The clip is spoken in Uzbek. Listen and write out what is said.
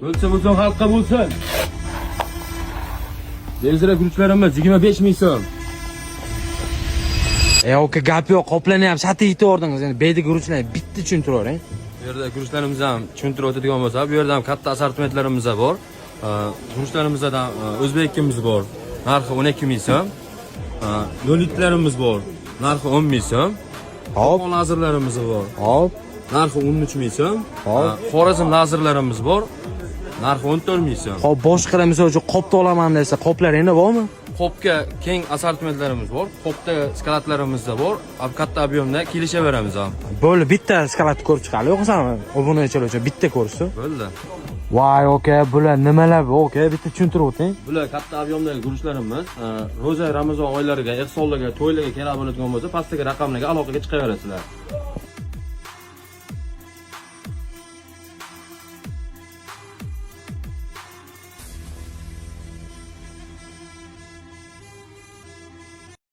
Bo'lsa xalqqa bo'lsin. Bezira guruchlarimiz 25 ming so'm. Oka gap yo'q, qoplani ham sotib yetordingiz. Endi beydi guruchlar bitta tushuntiravering. Bu yerda guruchlarimiz ham tushuntirib o'tadigan bo'lsa, bu yerda ham katta assortimentlarimiz bor. Guruchlarimizda o'zbekimiz bor. Narxi 12 ming so'm. 0 litrlarimiz bor. Narxi 10 ming so'm. Hop, Lazerlarimiz bor. hop. Narxi 13 ming so'm. Hop. Xorazm lazerlarimiz bor. Narxi 14 ming so'm. Hop, boshqa misol uchun qopda olaman desa, qoplar endi bormi? Qopga keng assortimentlarimiz bor. Qopda skalatlarimiz bor. Katta ob'yomda kelishaveramiz ham. Bo'ldi, bitta skalat ko'rib chiqali, yo'qsa obunachilar uchun bitta ko'rsin. Bo'ldi. Voy, oka, bular nimalar bu, oka? Bitta tushuntirib o'ting. Bular katta ob'yomdagi guruchlarimiz ro'za Ramazon oylariga, ehsonlarga, to'ylarga kerak bo'ladigan bo'lsa, pastdagi raqamlarga aloqaga chiqaverasizlar.